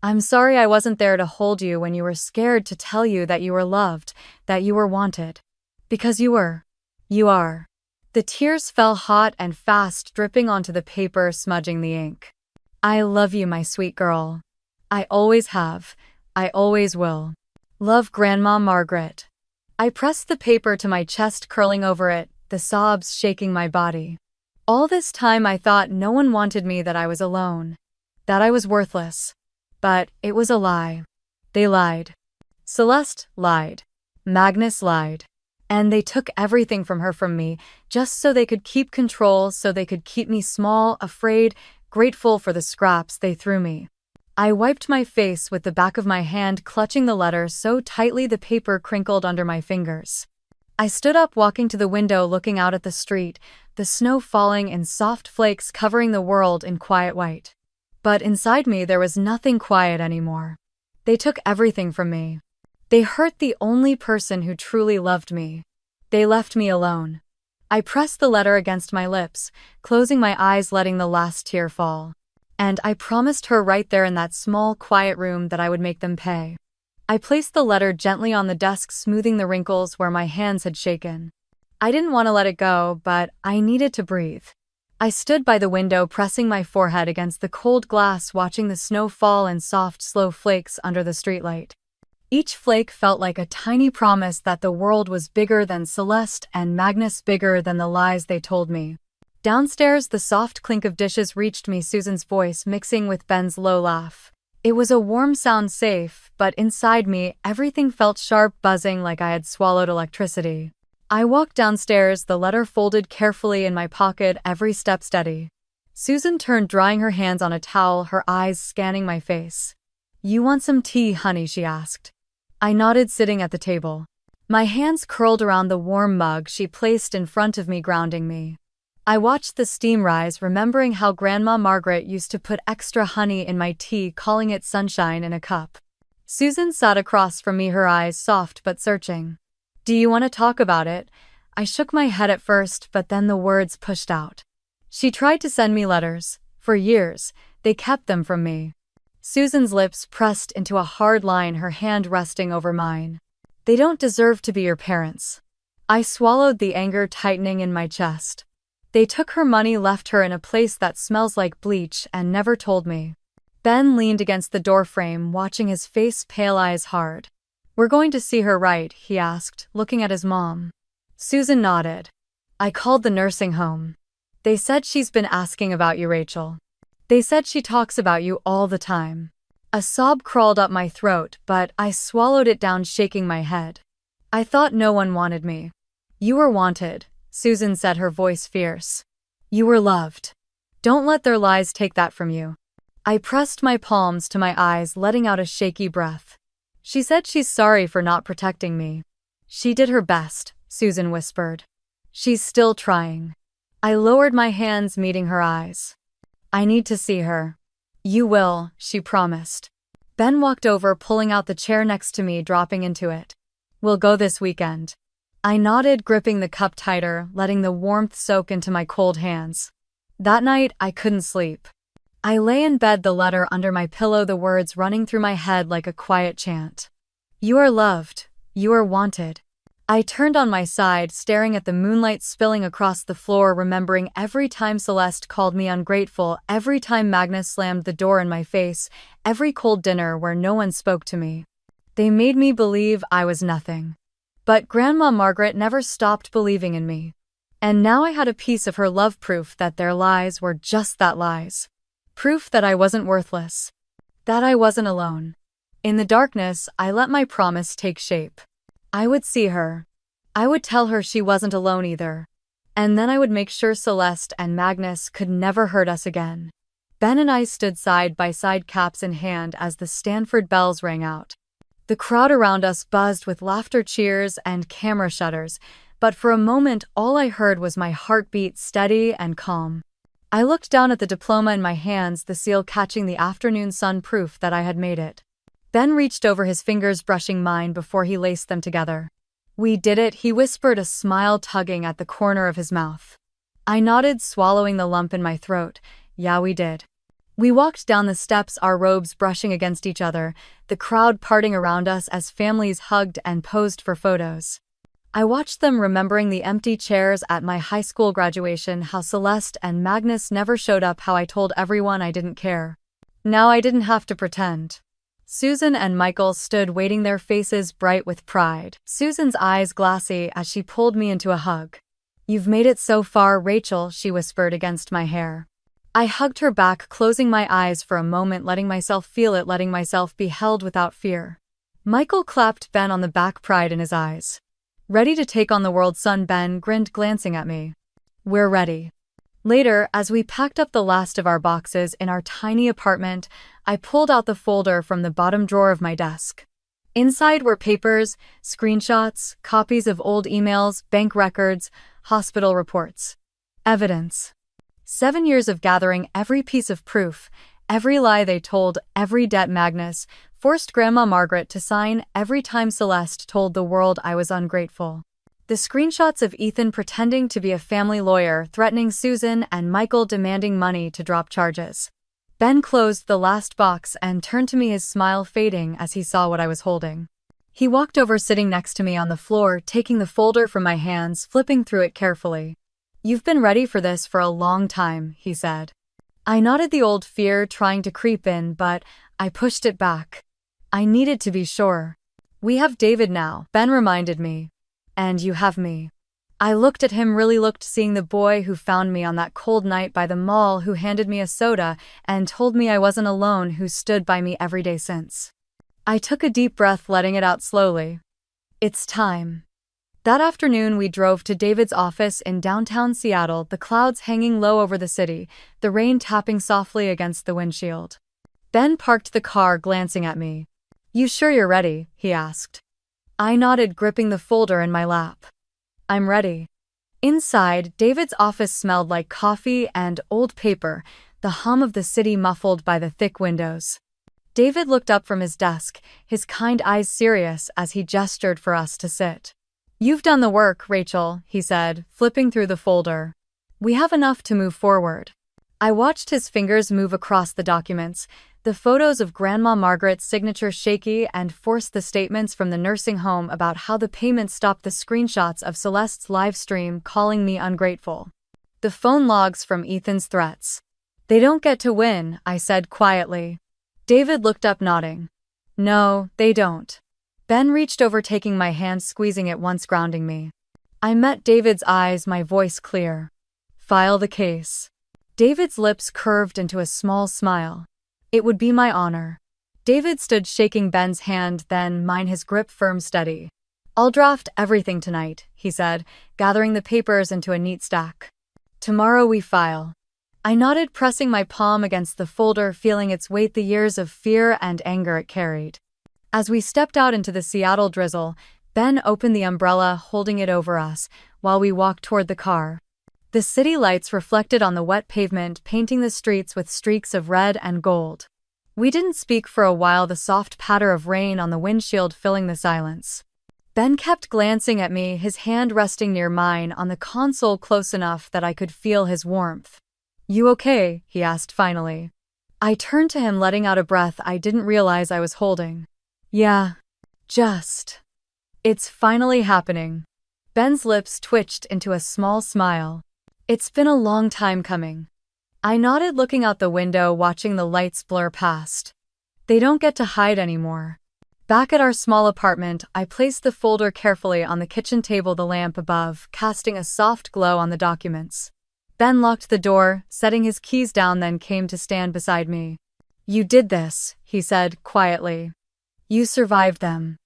I'm sorry I wasn't there to hold you when you were scared, to tell you that you were loved, that you were wanted. Because you were. You are." The tears fell hot and fast, dripping onto the paper, smudging the ink. "I love you, my sweet girl. I always have. I always will. Love, Grandma Margaret." I pressed the paper to my chest, curling over it, the sobs shaking my body. All this time I thought no one wanted me, that I was alone, that I was worthless. But it was a lie. They lied. Celeste lied. Magnus lied. And they took everything from her, from me, just so they could keep control, so they could keep me small, afraid, grateful for the scraps they threw me. I wiped my face with the back of my hand, clutching the letter so tightly the paper crinkled under my fingers. I stood up, walking to the window, looking out at the street, the snow falling in soft flakes, covering the world in quiet white. But inside me there was nothing quiet anymore. They took everything from me. They hurt the only person who truly loved me. They left me alone. I pressed the letter against my lips, closing my eyes, letting the last tear fall. And I promised her right there in that small, quiet room that I would make them pay. I placed the letter gently on the desk, smoothing the wrinkles where my hands had shaken. I didn't want to let it go, but I needed to breathe. I stood by the window, pressing my forehead against the cold glass, watching the snow fall in soft, slow flakes under the streetlight. Each flake felt like a tiny promise that the world was bigger than Celeste and Magnus, bigger than the lies they told me. Downstairs, the soft clink of dishes reached me, Susan's voice mixing with Ben's low laugh. It was a warm sound, safe, but inside me, everything felt sharp, buzzing like I had swallowed electricity. I walked downstairs, the letter folded carefully in my pocket, every step steady. Susan turned, drying her hands on a towel, her eyes scanning my face. "You want some tea, honey?" she asked. I nodded, sitting at the table. My hands curled around the warm mug she placed in front of me, grounding me. I watched the steam rise, remembering how Grandma Margaret used to put extra honey in my tea, calling it sunshine in a cup. Susan sat across from me, her eyes soft but searching. "Do you want to talk about it?" I shook my head at first, but then the words pushed out. "She tried to send me letters. For years, they kept them from me." Susan's lips pressed into a hard line, her hand resting over mine. "They don't deserve to be your parents." I swallowed, the anger tightening in my chest. "They took her money, left her in a place that smells like bleach, and never told me." Ben leaned against the doorframe, watching, his face pale, eyes hard. "We're going to see her, right?" he asked, looking at his mom. Susan nodded. "I called the nursing home. They said she's been asking about you, Rachel. They said she talks about you all the time." A sob crawled up my throat, but I swallowed it down, shaking my head. "I thought no one wanted me." "You were wanted," Susan said, her voice fierce. You were loved. Don't let their lies take that from you. I pressed my palms to my eyes, letting out a shaky breath. She said she's sorry for not protecting me. She did her best, Susan whispered. She's still trying. I lowered my hands, meeting her eyes. I need to see her. You will, she promised. Ben walked over, pulling out the chair next to me, dropping into it. We'll go this weekend. I nodded, gripping the cup tighter, letting the warmth soak into my cold hands. That night, I couldn't sleep. I lay in bed, the letter under my pillow, the words running through my head like a quiet chant. You are loved. You are wanted. I turned on my side, staring at the moonlight spilling across the floor, remembering every time Celeste called me ungrateful, every time Magnus slammed the door in my face, every cold dinner where no one spoke to me. They made me believe I was nothing. But Grandma Margaret never stopped believing in me. And now I had a piece of her love, proof that their lies were just that, lies. Proof that I wasn't worthless. That I wasn't alone. In the darkness, I let my promise take shape. I would see her. I would tell her she wasn't alone either. And then I would make sure Celeste and Magnus could never hurt us again. Ben and I stood side by side, caps in hand, as the Stanford bells rang out. The crowd around us buzzed with laughter, cheers, and camera shutters, but for a moment all I heard was my heartbeat, steady and calm. I looked down at the diploma in my hands, the seal catching the afternoon sun, proof that I had made it. Ben reached over, his fingers brushing mine before he laced them together. We did it, he whispered, a smile tugging at the corner of his mouth. I nodded, swallowing the lump in my throat. Yeah, we did. We walked down the steps, our robes brushing against each other, the crowd parting around us as families hugged and posed for photos. I watched them, remembering the empty chairs at my high school graduation, how Celeste and Magnus never showed up, how I told everyone I didn't care. Now I didn't have to pretend. Susan and Michael stood waiting, their faces bright with pride. Susan's eyes glassy as she pulled me into a hug. You've made it so far, Rachel, she whispered against my hair. I hugged her back, closing my eyes for a moment, letting myself feel it, letting myself be held without fear. Michael clapped Ben on the back, pride in his eyes. Ready to take on the world, son? Ben grinned, glancing at me. We're ready. Later, as we packed up the last of our boxes in our tiny apartment, I pulled out the folder from the bottom drawer of my desk. Inside were papers, screenshots, copies of old emails, bank records, hospital reports. Evidence. 7 years of gathering every piece of proof, every lie they told, every debt Magnus forced Grandma Margaret to sign, every time Celeste told the world I was ungrateful. The screenshots of Ethan pretending to be a family lawyer, threatening Susan, and Michael demanding money to drop charges. Ben closed the last box and turned to me, his smile fading as he saw what I was holding. He walked over, sitting next to me on the floor, taking the folder from my hands, flipping through it carefully. You've been ready for this for a long time, he said. I nodded, the old fear trying to creep in, but I pushed it back. I needed to be sure. We have David now, Ben reminded me. And you have me. I looked at him, really looked, seeing the boy who found me on that cold night by the mall, who handed me a soda and told me I wasn't alone, who stood by me every day since. I took a deep breath, letting it out slowly. It's time. That afternoon we drove to David's office in downtown Seattle, the clouds hanging low over the city, the rain tapping softly against the windshield. Ben parked the car, glancing at me. You sure you're ready? He asked. I nodded, gripping the folder in my lap. I'm ready. Inside, David's office smelled like coffee and old paper, the hum of the city muffled by the thick windows. David looked up from his desk, his kind eyes serious as he gestured for us to sit. You've done the work, Rachel, he said, flipping through the folder. We have enough to move forward. I watched his fingers move across the documents, the photos of Grandma Margaret's signature shaky, and forced the statements from the nursing home about how the payment stopped, the screenshots of Celeste's live stream calling me ungrateful. The phone logs from Ethan's threats. They don't get to win, I said quietly. David looked up, nodding. No, they don't. Ben reached over, taking my hand, squeezing it once, grounding me. I met David's eyes, my voice clear. File the case. David's lips curved into a small smile. It would be my honor. David stood, shaking Ben's hand, then mine, his grip firm, steady. I'll draft everything tonight, he said, gathering the papers into a neat stack. Tomorrow we file. I nodded, pressing my palm against the folder, feeling its weight, the years of fear and anger it carried. As we stepped out into the Seattle drizzle, Ben opened the umbrella, holding it over us, while we walked toward the car. The city lights reflected on the wet pavement, painting the streets with streaks of red and gold. We didn't speak for a while, the soft patter of rain on the windshield filling the silence. Ben kept glancing at me, his hand resting near mine on the console, close enough that I could feel his warmth. "You okay?" he asked finally. I turned to him, letting out a breath I didn't realize I was holding. "Yeah. Just. It's finally happening." Ben's lips twitched into a small smile. "It's been a long time coming." I nodded, looking out the window, watching the lights blur past. They don't get to hide anymore. Back at our small apartment, I placed the folder carefully on the kitchen table, the lamp above casting a soft glow on the documents. Ben locked the door, setting his keys down, then came to stand beside me. "You did this," he said quietly. "You survived them.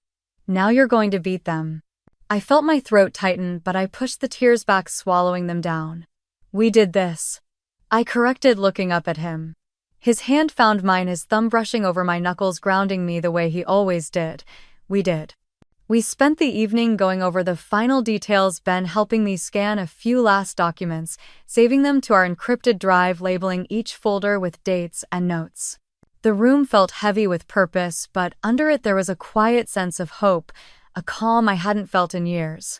Now you're going to beat them." I felt my throat tighten, but I pushed the tears back, swallowing them down. "We did this," I corrected, looking up at him. His hand found mine, his thumb brushing over my knuckles, grounding me the way he always did. "We did." We spent the evening going over the final details, Ben helping me scan a few last documents, saving them to our encrypted drive, labeling each folder with dates and notes. The room felt heavy with purpose, but under it there was a quiet sense of hope, a calm I hadn't felt in years.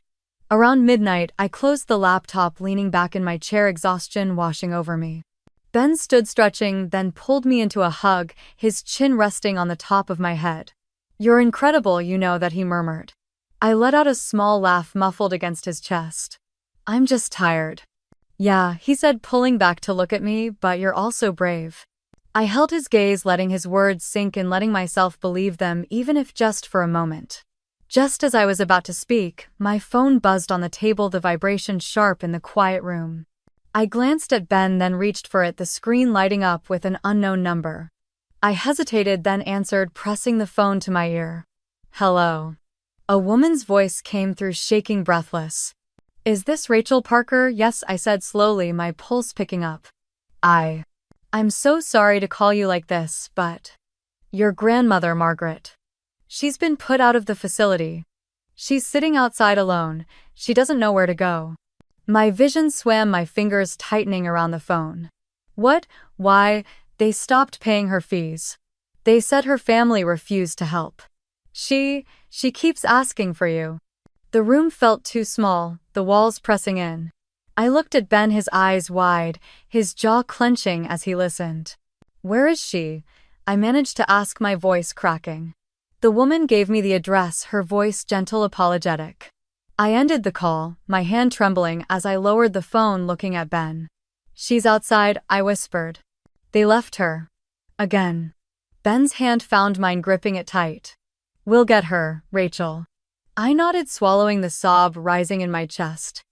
Around midnight, I closed the laptop, leaning back in my chair, exhaustion washing over me. Ben stood stretching, then pulled me into a hug, his chin resting on the top of my head. "You're incredible, you know that," he murmured. I let out a small laugh muffled against his chest. "I'm just tired." "Yeah," he said, pulling back to look at me, "but you're also brave." I held his gaze, letting his words sink in, letting myself believe them, even if just for a moment. Just as I was about to speak, my phone buzzed on the table, the vibration sharp in the quiet room. I glanced at Ben, then reached for it, the screen lighting up with an unknown number. I hesitated, then answered, pressing the phone to my ear. "Hello." A woman's voice came through, shaking, breathless. "Is this Rachel Parker?" "Yes," I said slowly, my pulse picking up. I'm so sorry to call you like this, but your grandmother, Margaret. She's been put out of the facility. She's sitting outside alone. She doesn't know where to go." My vision swam, my fingers tightening around the phone. "What? Why?" "They stopped paying her fees. They said her family refused to help. She keeps asking for you." The room felt too small, the walls pressing in. I looked at Ben, his eyes wide, his jaw clenching as he listened. "Where is she?" I managed to ask, my voice cracking. The woman gave me the address, her voice gentle, apologetic. I ended the call, my hand trembling as I lowered the phone, looking at Ben. "She's outside," I whispered. "They left her." Again. Ben's hand found mine, gripping it tight. "We'll get her, Rachel." I nodded, swallowing the sob rising in my chest.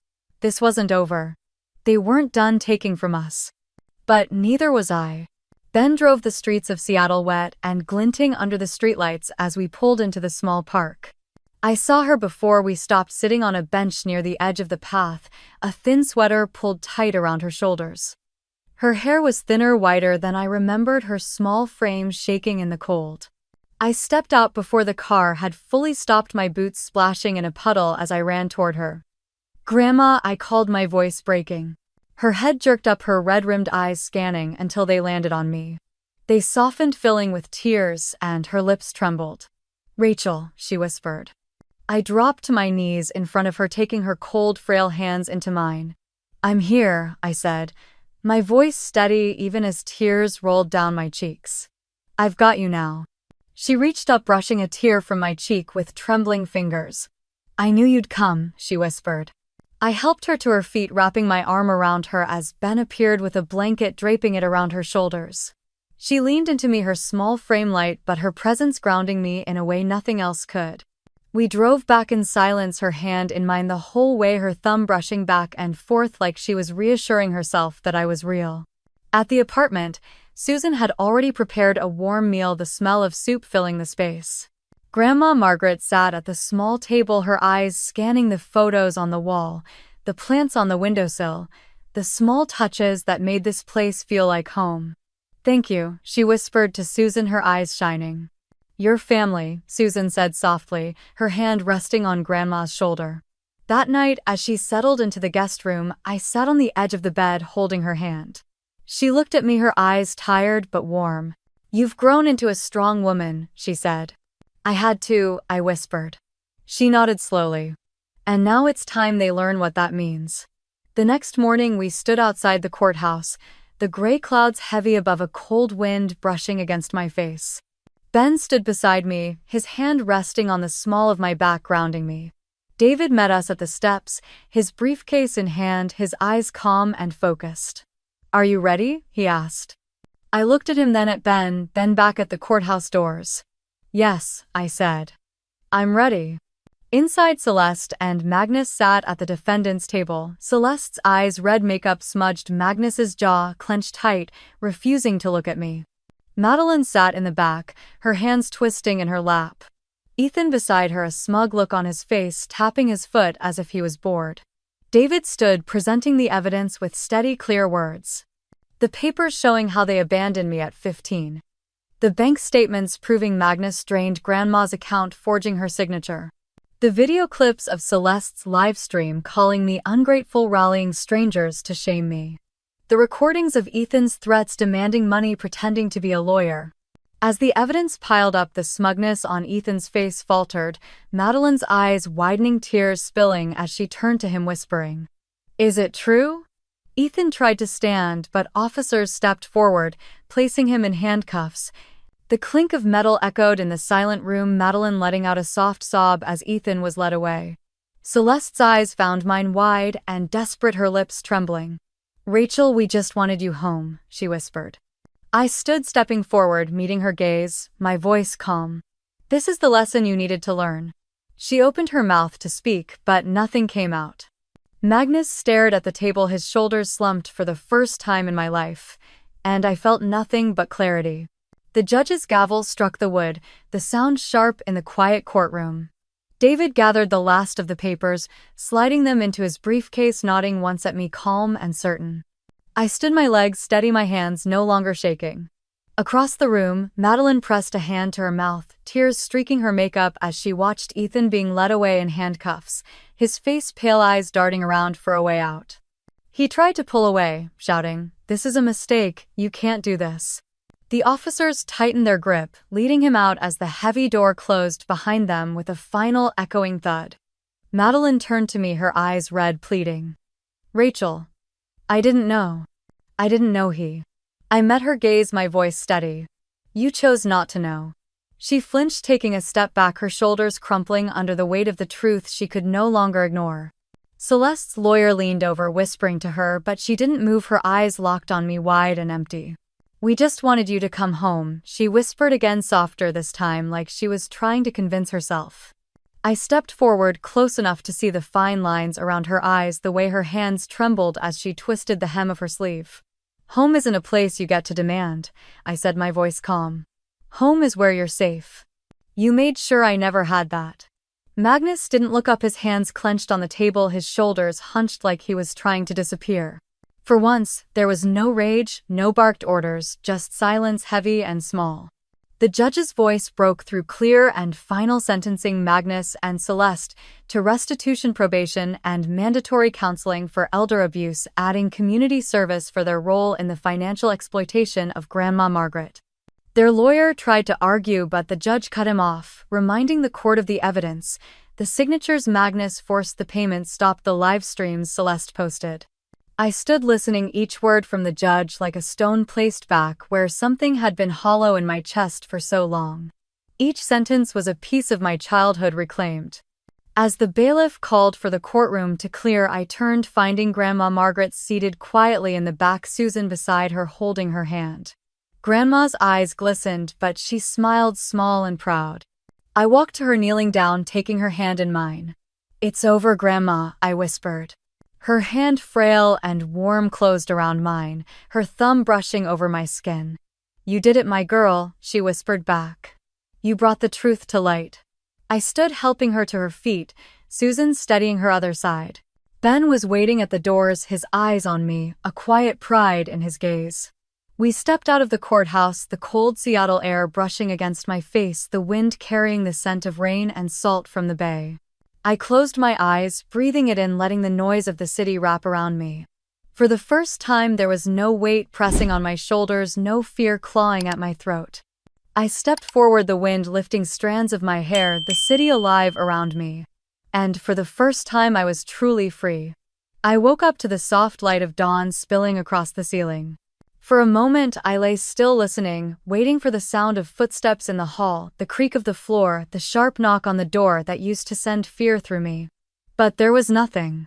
This wasn't over. They weren't done taking from us. But neither was I. Ben drove the streets of Seattle, wet and glinting under the streetlights, as we pulled into the small park. I saw her before we stopped, sitting on a bench near the edge of the path, a thin sweater pulled tight around her shoulders. Her hair was thinner, whiter than I remembered, her small frame shaking in the cold. I stepped out before the car had fully stopped, my boots splashing in a puddle as I ran toward her. "Grandma," I called, my voice breaking. Her head jerked up, her red-rimmed eyes scanning until they landed on me. They softened, filling with tears, and her lips trembled. "Rachel," she whispered. I dropped to my knees in front of her, taking her cold, frail hands into mine. "I'm here," I said, my voice steady even as tears rolled down my cheeks. "I've got you now." She reached up, brushing a tear from my cheek with trembling fingers. "I knew you'd come," she whispered. I helped her to her feet, wrapping my arm around her as Ben appeared with a blanket, draping it around her shoulders. She leaned into me, her small frame light, but her presence grounding me in a way nothing else could. We drove back in silence, her hand in mine the whole way, her thumb brushing back and forth like she was reassuring herself that I was real. At the apartment, Susan had already prepared a warm meal, the smell of soup filling the space. Grandma Margaret sat at the small table, her eyes scanning the photos on the wall, the plants on the windowsill, the small touches that made this place feel like home. "Thank you," she whispered to Susan, her eyes shining. "Your family," Susan said softly, her hand resting on Grandma's shoulder. That night, as she settled into the guest room, I sat on the edge of the bed holding her hand. She looked at me, her eyes tired but warm. "You've grown into a strong woman," she said. "I had to," I whispered. She nodded slowly. "And now it's time they learn what that means." The next morning we stood outside the courthouse, the gray clouds heavy above, a cold wind brushing against my face. Ben stood beside me, his hand resting on the small of my back, grounding me. David met us at the steps, his briefcase in hand, his eyes calm and focused. "Are you ready?" he asked. I looked at him, then at Ben, then back at the courthouse doors. "Yes," I said. "I'm ready." Inside, Celeste and Magnus sat at the defendant's table, Celeste's eyes red, makeup smudged, Magnus's jaw clenched tight, refusing to look at me. Madeline sat in the back, her hands twisting in her lap. Ethan beside her, a smug look on his face, tapping his foot as if he was bored. David stood, presenting the evidence with steady, clear words. The papers showing how they abandoned me at 15. The bank statements proving Magnus drained Grandma's account, forging her signature. The video clips of Celeste's live stream calling me ungrateful, rallying strangers to shame me. The recordings of Ethan's threats, demanding money, pretending to be a lawyer. As the evidence piled up, the smugness on Ethan's face faltered, Madeline's eyes widening, tears spilling as she turned to him, whispering, "Is it true?" Ethan tried to stand, but officers stepped forward, placing him in handcuffs. The clink of metal echoed in the silent room, Madeline letting out a soft sob as Ethan was led away. Celeste's eyes found mine, wide and desperate, her lips trembling. "Rachel, we just wanted you home," she whispered. I stood, stepping forward, meeting her gaze, my voice calm. "This is the lesson you needed to learn." She opened her mouth to speak, but nothing came out. Magnus stared at the table, his shoulders slumped for the first time in my life, and I felt nothing but clarity. The judge's gavel struck the wood, the sound sharp in the quiet courtroom. David gathered the last of the papers, sliding them into his briefcase, nodding once at me, calm and certain. I stood, my legs steady, my hands no longer shaking. Across the room, Madeline pressed a hand to her mouth, tears streaking her makeup as she watched Ethan being led away in handcuffs, his face pale, eyes darting around for a way out. He tried to pull away, shouting, "This is a mistake, you can't do this." The officers tightened their grip, leading him out as the heavy door closed behind them with a final echoing thud. Madeline turned to me, her eyes red, pleading. "Rachel. I didn't know. I didn't know he." I met her gaze, my voice steady. "You chose not to know." She flinched, taking a step back, her shoulders crumpling under the weight of the truth she could no longer ignore. Celeste's lawyer leaned over, whispering to her, but she didn't move, her eyes locked on me, wide and empty. "We just wanted you to come home," she whispered again, softer this time, like she was trying to convince herself. I stepped forward, close enough to see the fine lines around her eyes, the way her hands trembled as she twisted the hem of her sleeve. "Home isn't a place you get to demand," I said, my voice calm. "Home is where you're safe. You made sure I never had that." Magnus didn't look up, his hands clenched on the table, his shoulders hunched like he was trying to disappear. For once, there was no rage, no barked orders, just silence, heavy and small. The judge's voice broke through, clear and final, sentencing Magnus and Celeste to restitution, probation, and mandatory counseling for elder abuse, adding community service for their role in the financial exploitation of Grandma Margaret. Their lawyer tried to argue, but the judge cut him off, reminding the court of the evidence, the signatures Magnus forced, the payments stopped, the live streams Celeste posted. I stood listening, each word from the judge like a stone placed back where something had been hollow in my chest for so long. Each sentence was a piece of my childhood reclaimed. As the bailiff called for the courtroom to clear, I turned, finding Grandma Margaret seated quietly in the back, Susan beside her holding her hand. Grandma's eyes glistened, but she smiled, small and proud. I walked to her, kneeling down, taking her hand in mine. "It's over, Grandma," I whispered. Her hand, frail and warm, closed around mine, her thumb brushing over my skin. "You did it, my girl," she whispered back. "You brought the truth to light." I stood, helping her to her feet, Susan steadying her other side. Ben was waiting at the doors, his eyes on me, a quiet pride in his gaze. We stepped out of the courthouse, the cold Seattle air brushing against my face, the wind carrying the scent of rain and salt from the bay. I closed my eyes, breathing it in, letting the noise of the city wrap around me. For the first time, there was no weight pressing on my shoulders, no fear clawing at my throat. I stepped forward, the wind lifting strands of my hair, the city alive around me. And for the first time, I was truly free. I woke up to the soft light of dawn spilling across the ceiling. For a moment, I lay still, listening, waiting for the sound of footsteps in the hall, the creak of the floor, the sharp knock on the door that used to send fear through me. But there was nothing.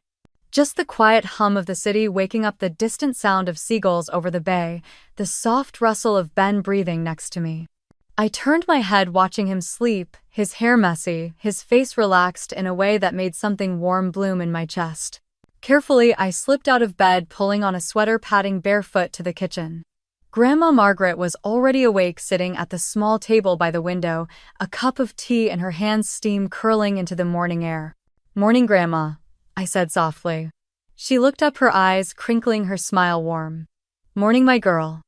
Just the quiet hum of the city waking up, the distant sound of seagulls over the bay, the soft rustle of Ben breathing next to me. I turned my head, watching him sleep, his hair messy, his face relaxed in a way that made something warm bloom in my chest. Carefully, I slipped out of bed, pulling on a sweater, padding barefoot to the kitchen. Grandma Margaret was already awake, sitting at the small table by the window, a cup of tea in her hands, steam curling into the morning air. "Morning, Grandma," I said softly. She looked up, her eyes crinkling, her smile warm. "Morning, my girl."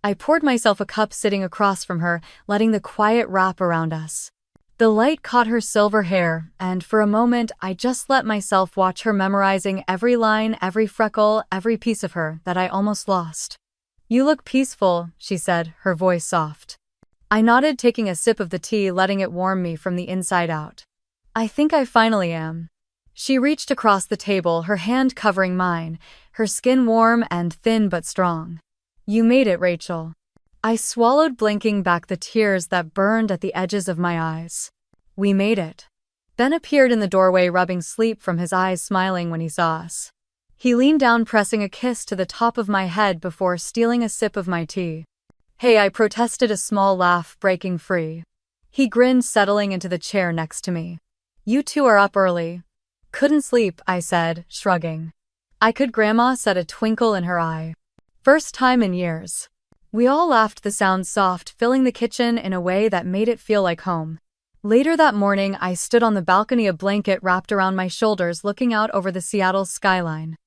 I poured myself a cup, sitting across from her, letting the quiet wrap around us. The light caught her silver hair, and for a moment I just let myself watch her, memorizing every line, every freckle, every piece of her that I almost lost. "You look peaceful," she said, her voice soft. I nodded, taking a sip of the tea, letting it warm me from the inside out. "I think I finally am." She reached across the table, her hand covering mine, her skin warm and thin but strong. "You made it, Rachel." I swallowed, blinking back the tears that burned at the edges of my eyes. "We made it." Ben appeared in the doorway, rubbing sleep from his eyes, smiling when he saw us. He leaned down, pressing a kiss to the top of my head before stealing a sip of my tea. "Hey," I protested, a small laugh breaking free. He grinned, settling into the chair next to me. "You two are up early." "Couldn't sleep," I said, shrugging. "I could," Grandma said, a twinkle in her eye. "First time in years." We all laughed, the sound soft, filling the kitchen in a way that made it feel like home. Later that morning, I stood on the balcony, a blanket wrapped around my shoulders, looking out over the Seattle skyline.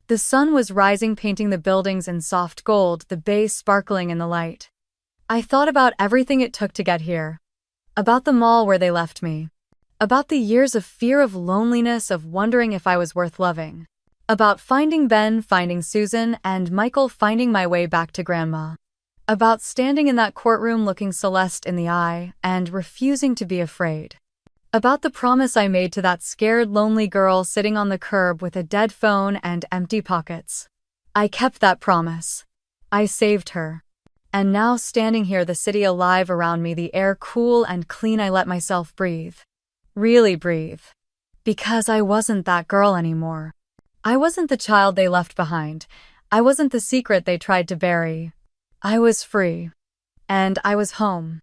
The sun was rising, painting the buildings in soft gold, the bay sparkling in the light. I thought about everything it took to get here. About the mall where they left me. About the years of fear, of loneliness, of wondering if I was worth loving. About finding Ben, finding Susan, and Michael, finding my way back to Grandma. About standing in that courtroom, looking Celeste in the eye, and refusing to be afraid. About the promise I made to that scared, lonely girl sitting on the curb with a dead phone and empty pockets. I kept that promise. I saved her. And now, standing here, the city alive around me, the air cool and clean, I let myself breathe. Really breathe. Because I wasn't that girl anymore. I wasn't the child they left behind. I wasn't the secret they tried to bury. I was free. And I was home.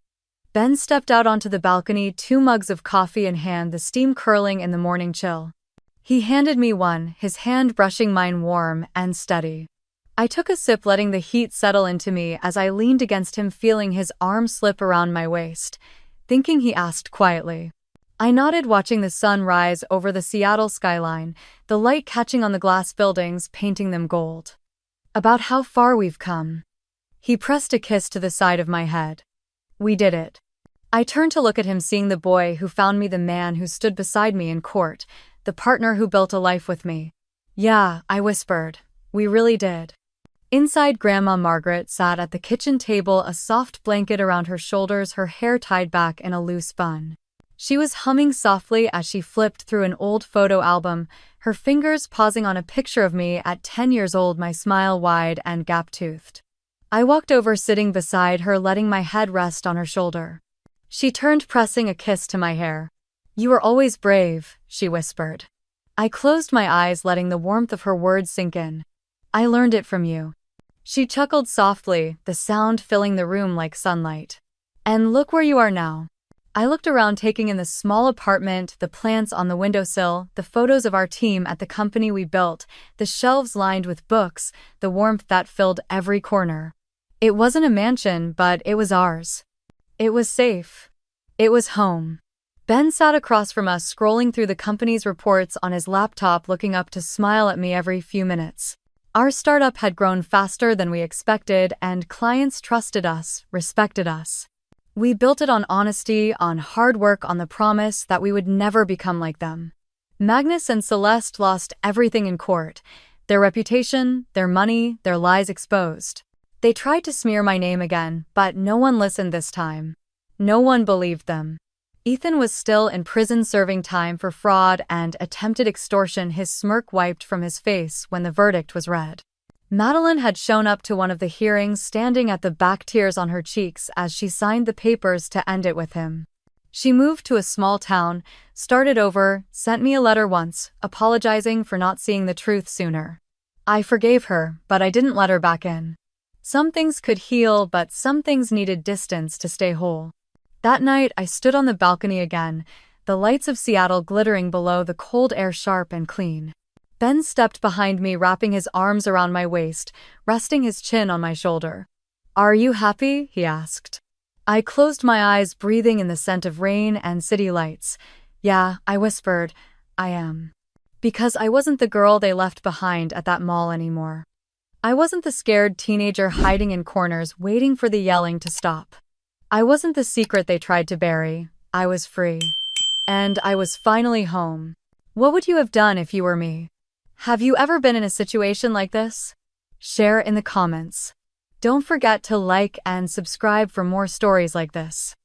Ben stepped out onto the balcony, 2 mugs of coffee in hand, the steam curling in the morning chill. He handed me one, his hand brushing mine, warm and steady. I took a sip, letting the heat settle into me as I leaned against him, feeling his arm slip around my waist. Thinking, he asked quietly. I nodded, watching the sun rise over the Seattle skyline, the light catching on the glass buildings, painting them gold. "About how far we've come." He pressed a kiss to the side of my head. "We did it." I turned to look at him, seeing the boy who found me, the man who stood beside me in court, the partner who built a life with me. "Yeah," I whispered. "We really did." Inside, Grandma Margaret sat at the kitchen table, a soft blanket around her shoulders, her hair tied back in a loose bun. She was humming softly as she flipped through an old photo album, her fingers pausing on a picture of me at 10 years old, my smile wide and gap-toothed. I walked over, sitting beside her, letting my head rest on her shoulder. She turned, pressing a kiss to my hair. "You were always brave," she whispered. I closed my eyes, letting the warmth of her words sink in. "I learned it from you." She chuckled softly, the sound filling the room like sunlight. "And look where you are now." I looked around, taking in the small apartment, the plants on the windowsill, the photos of our team at the company we built, the shelves lined with books, the warmth that filled every corner. It wasn't a mansion, but it was ours. It was safe. It was home. Ben sat across from us, scrolling through the company's reports on his laptop, looking up to smile at me every few minutes. Our startup had grown faster than we expected, and clients trusted us, respected us. We built it on honesty, on hard work, on the promise that we would never become like them. Magnus and Celeste lost everything in court. Their reputation, their money, their lies exposed. They tried to smear my name again, but no one listened this time. No one believed them. Ethan was still in prison serving time for fraud and attempted extortion, his smirk wiped from his face when the verdict was read. Madeline had shown up to one of the hearings, standing at the back, tears on her cheeks as she signed the papers to end it with him. She moved to a small town, started over, sent me a letter once, apologizing for not seeing the truth sooner. I forgave her, but I didn't let her back in. Some things could heal, but some things needed distance to stay whole. That night, I stood on the balcony again, the lights of Seattle glittering below, the cold air sharp and clean. Ben stepped behind me, wrapping his arms around my waist, resting his chin on my shoulder. "Are you happy?" he asked. I closed my eyes, breathing in the scent of rain and city lights. "Yeah," I whispered, "I am." Because I wasn't the girl they left behind at that mall anymore. I wasn't the scared teenager hiding in corners, waiting for the yelling to stop. I wasn't the secret they tried to bury. I was free. And I was finally home. What would you have done if you were me? Have you ever been in a situation like this? Share in the comments. Don't forget to like and subscribe for more stories like this.